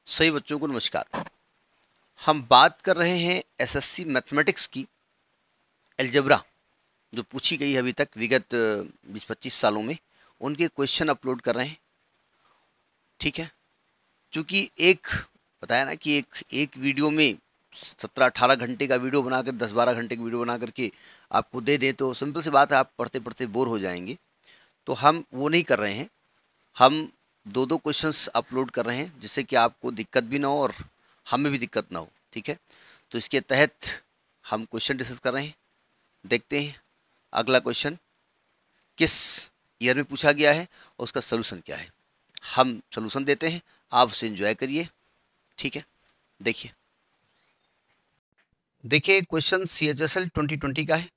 सभी बच्चों को नमस्कार। हम बात कर रहे हैं एसएससी मैथमेटिक्स की अलजेब्रा जो पूछी गई है अभी तक विगत 20-25 सालों में, उनके क्वेश्चन अपलोड कर रहे हैं। ठीक है, क्योंकि एक बताया ना कि एक वीडियो में 17-18 घंटे का वीडियो बनाकर 10-12 घंटे का वीडियो बना करके आपको दे दें तो सिंपल सी बात है, आप पढ़ते पढ़ते बोर हो जाएंगे। तो हम वो नहीं कर रहे हैं, हम दो दो क्वेश्चंस अपलोड कर रहे हैं जिससे कि आपको दिक्कत भी ना हो और हमें भी दिक्कत ना हो। ठीक है, तो इसके तहत हम क्वेश्चन डिस्कस कर रहे हैं। देखते हैं अगला क्वेश्चन किस ईयर में पूछा गया है और उसका सोल्यूशन क्या है। हम सोल्यूशन देते हैं, आप उसे एंजॉय करिए। ठीक है, देखिए देखिए क्वेश्चन CHSL 2020 का है।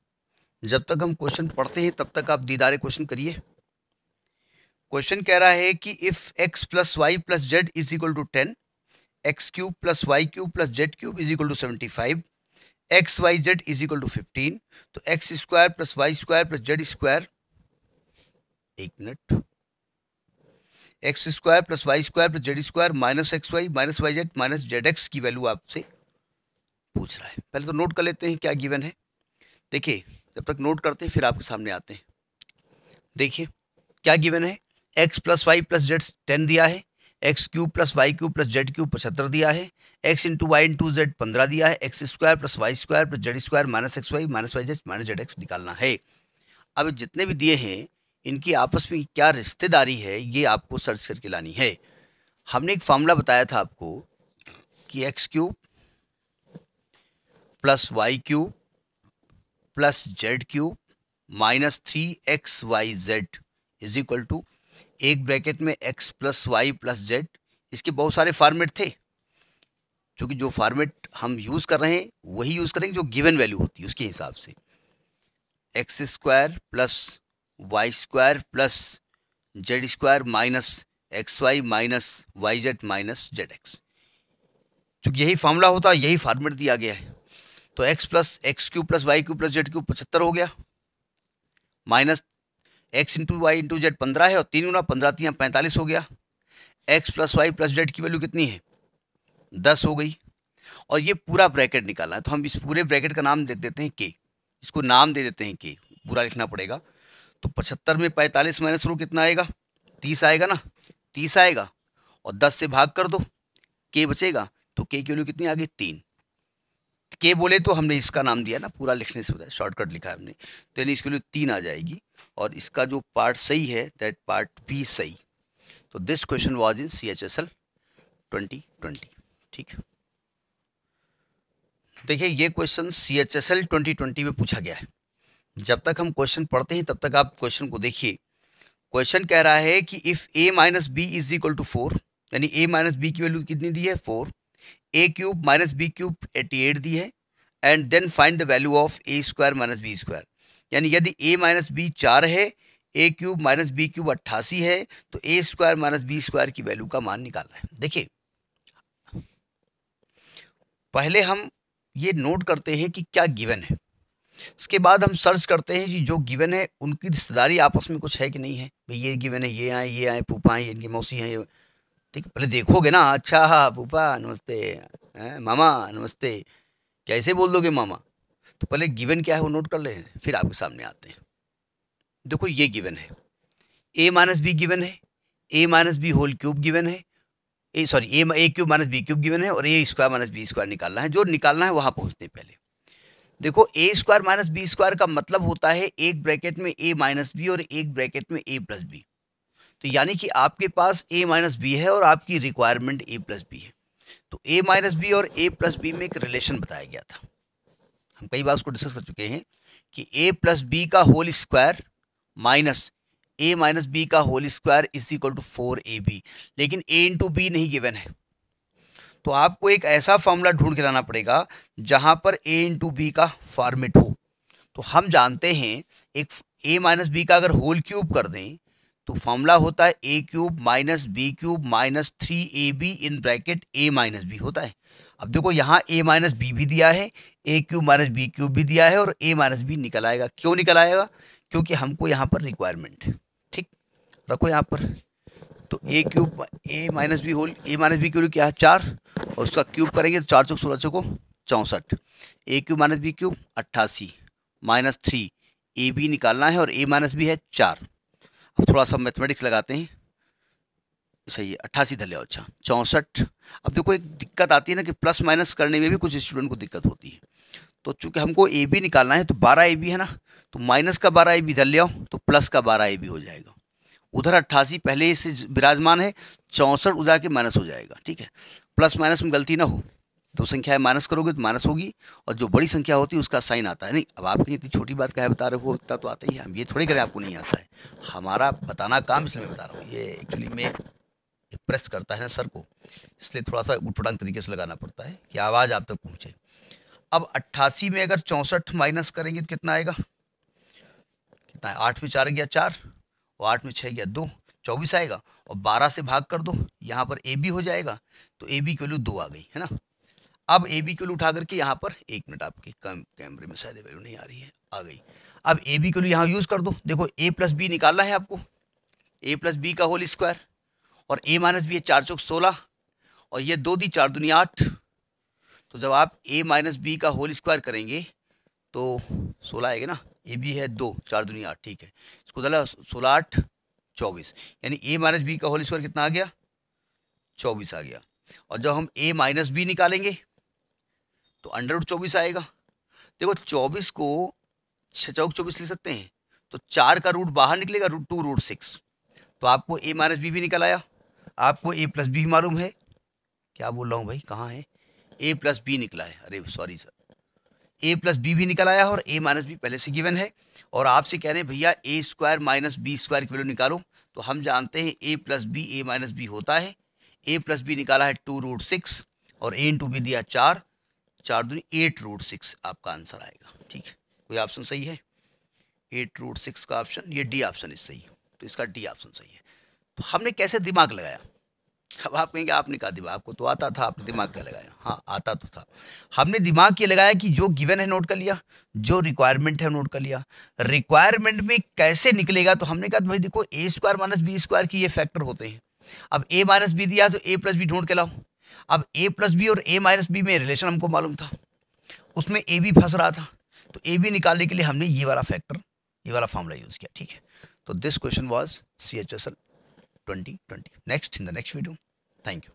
जब तक हम क्वेश्चन पढ़ते हैं तब तक आप दीदारे क्वेश्चन करिए। क्वेश्चन कह रहा है कि if x plus Y plus Z is equal to 10, X cube plus Y cube plus Z cube is equal to 75, X Y Z is equal to 15, तो X square plus Y square plus Z square, एक minute, X square plus Y square plus Z square minus x Y Z minus Z X की value आपसे पूछ रहा है। पहले तो note कर लेते हैं क्या गिवन है। देखिए जब तक नोट करते हैं फिर आपके सामने आते हैं। देखिए क्या गिवन है, x plus Y plus z 10 दिया है, x cube plus Y cube plus Z cube 75 दिया है, x into y into z 15 दिया है, x square plus Y square plus Z square minus y Z minus Z x निकालना है। अब जितने भी दिए हैं इनकी आपस में क्या रिश्तेदारी है ये आपको सर्च करके लानी है। हमने एक फॉर्मूला बताया था आपको कि x cube plus Y cube plus Z cube minus 3xyz is equal to, एक ब्रैकेट में x plus Y plus z. इसके बहुत सारे फॉर्मेट थे, क्योंकि जो फॉर्मेट हम यूज़ कर रहे हैं वही यूज़ करेंगे जो गिवन वैल्यू होती है उसके हिसाब से। X square plus Y square plus Z square minus x y minus y Z minus Z x, चूँकि यही फॉर्मूला होता है, यही फॉर्मेट दिया गया है। तो x cube plus Y cube plus Z cube 75 हो गया, minus x into y into z 15 है और 3 गुना 15 45 हो गया। X plus Y plus z की वैल्यू कितनी है, 10 हो गई। और ये पूरा ब्रैकेट निकालना है, तो हम इस पूरे ब्रैकेट का नाम दे देते हैं के, इसको नाम दे देते हैं के, पूरा लिखना पड़ेगा। तो 75 में 45 माइनस करो कितना आएगा, 30 आएगा ना, 30 आएगा और 10 से भाग कर दो, के बचेगा। तो के की वैल्यू कितनी आ गई, 3। के बोले तो हमने इसका नाम दिया ना, पूरा लिखने से बताया, शॉर्टकट लिखा है हमने, तो यानी इसके लिए 3 आ जाएगी और इसका जो पार्ट सही है दैट पार्ट भी सही। तो this question was in CHSL 2020। ठीक है, देखिए ये क्वेश्चन CHSL 2020 में पूछा गया है। जब तक हम क्वेश्चन पढ़ते हैं तब तक आप क्वेश्चन को देखिए। क्वेश्चन कह रहा है कि if a minus b is equal to 4, यानी a माइनस बी की वैल्यू कितनी दी है, 4, a cube minus B cube 88 दी है, and then find the value of a square minus B square. यानी यदि a माइनस बी 4 है, a cube minus B cube 88 है, तो a square minus B square की वैल्यू का मान निकालना है। देखिए पहले हम ये नोट करते हैं कि क्या गिवन है, इसके बाद हम सर्च करते हैं कि जो गिवन है उनकी रिश्तेदारी आपस में कुछ है कि नहीं है। भाई ये गिवन है, ये आए फूफा हैं, इनकी मौसी हैं, ये ठीक है, पहले देखोगे ना। अच्छा हाँ फूफा नमस्ते, मामा नमस्ते, कैसे बोल दोगे मामा। तो पहले गिवन क्या है वो नोट कर ले, फिर आपके सामने आते हैं। देखो ये गिवन है, ए माइनस बी गिवन है, A minus B whole cube given है, A cube minus B cube given है, और A square minus B square निकालना है। जो निकालना है वहां पहुंचते हैं पहले। देखो ए स्क्वायर माइनस बी स्क्वायर का मतलब होता है एक ब्रैकेट में ए माइनस बी और एक ब्रैकेट में ए प्लस बी। तो यानी कि आपके पास ए माइनस बी है और आपकी रिक्वायरमेंट ए प्लस बी है। तो ए माइनस बी और ए प्लस बी में एक रिलेशन बताया गया था, हम कई बार उसको डिस्कस कर चुके हैं कि ए प्लस बी का whole square minus a minus b का whole square is equal to 4ab, लेकिन ए इंटू बी नहीं गिवन है। तो आपको एक ऐसा फॉर्मूला ढूंढ के लाना पड़ेगा जहां पर ए इंटू बी का फॉर्मेट हो। तो हम जानते हैं एक ए माइनस बी का अगर होल क्यूब कर दें तो फॉर्मूला होता है A cube minus B cube minus 3ab in bracket A minus B होता है। अब देखो यहाँ ए माइनस बी भी दिया है, A cube minus B cube भी दिया है, और ए माइनस बी निकल आएगा। क्यों निकल आएगा, क्योंकि हमको यहाँ पर रिक्वायरमेंट है। ठीक, रखो यहाँ पर तो A minus B whole, A minus B की वैल्यू क्या है 4, और उसका क्यूब करेंगे तो 4 चौक 16 चौको 64, A cube minus B cube 88 minus 3, A B निकालना है और ए माइनस बी है 4। अब थोड़ा सा मैथमेटिक्स लगाते हैं, सही है 88 धर लिया, अच्छा 64। अब देखो एक दिक्कत आती है ना कि प्लस माइनस करने में भी कुछ स्टूडेंट को दिक्कत होती है। तो चूंकि हमको ए बी निकालना है तो 12 ए बी है ना, तो माइनस का 12 ए बी धर लिया तो प्लस का 12 ए बी हो जाएगा। उधर 88 पहले से विराजमान है, 64 उधर के माइनस हो जाएगा। ठीक है, प्लस माइनस में गलती ना हो, तो संख्या माइनस करोगे तो माइनस होगी, और जो बड़ी संख्या होती है उसका साइन आता है। नहीं, अब आपकी इतनी छोटी बात क्या है बता रहे हो, इतना तो आता ही है, हम ये थोड़ी करें आपको नहीं आता है, हमारा बताना काम इसलिए मैं बता रहा हूँ। ये एक्चुअली में प्रेस करता है ना सर को, इसलिए थोड़ा सा उटपटांग तरीके से लगाना पड़ता है कि आवाज़ आप तक पहुँचे। अब 88 में अगर 64 माइनस करेंगे तो कितना आएगा, कितना है, 8 में 4 गया 4, और 8 में 6 गया 2, 24 आएगा, और 12 से भाग कर दो, यहाँ पर ए बी हो जाएगा, तो ए बी की वैल्यू 2 आ गई है ना। अब ए बी की वैल्यू उठा करके यहाँ पर, एक मिनट आपके कैमरे में शायद वैल्यू नहीं आ रही है, आ गई। अब ए बी की वैल्यू यहाँ यूज़ कर दो, देखो ए प्लस बी निकालना है आपको, ए प्लस बी का होल स्क्वायर, और ए माइनस बी है 4 चौक 16, और ये 2 दी 4 दूनी 8, तो जब आप ए माइनस बी का होल स्क्वायर करेंगे तो 16 आएगा ना, ए बी है 2 4 दूनी 8, ठीक है, इसको डाला 16 8 24, यानी ए माइनस बी का होल स्क्वायर कितना आ गया 24 आ गया। और जब हम ए माइनस बी निकालेंगे तो अंडर रूट 24 आएगा। देखो 24 को 6 चौक 24 लिख सकते हैं, तो 4 का रूट बाहर निकलेगा, √2 √6, तो आपको ए माइनस बी भी निकल आया, आपको ए प्लस बी मालूम है, क्या बोल रहा हूँ भाई, कहाँ है, ए प्लस बी निकला है, अरे सॉरी सर, ए प्लस बी भी निकल आया और ए माइनस बी पहले से गिवन है, और आपसे कह रहे हैं भैया ए स्क्वायर माइनस बी स्क्वायर की वैल्यू निकालो, तो हम जानते हैं ए प्लस बी ए माइनस बी होता है, ए प्लस बी निकाला है 2 √6, और ए इंटू बी दिया 4, 4 दूनी 8 √6 आपका आंसर आएगा। ठीक है, कोई ऑप्शन सही है, 8 √6 का ऑप्शन, ये डी ऑप्शन इस सही, तो इसका डी ऑप्शन सही है। तो हमने कैसे दिमाग लगाया, अब आप कहेंगे आपने कहा दिमाग, आपको तो आता था, आपने दिमाग क्या लगाया, हाँ आता तो था, हमने दिमाग ये लगाया कि जो गिवन है नोट कर लिया, जो रिक्वायरमेंट है नोट कर लिया, रिक्वायरमेंट में कैसे निकलेगा, तो हमने कहा भाई देखो ए स्क्वायर माइनस बी स्क्वायर की ये फैक्टर होते हैं, अब ए माइनस बी दिया तो ए प्लस बी ढूंढ के लाओ, अब ए प्लस बी और ए माइनस बी में रिलेशन हमको मालूम था, उसमें ए बी फंस रहा था, तो ए बी निकालने के लिए हमने ये वाला फैक्टर, ये वाला फॉर्मूला यूज किया। ठीक है, तो this question was CHSL 2020. Next in the next video. Thank you.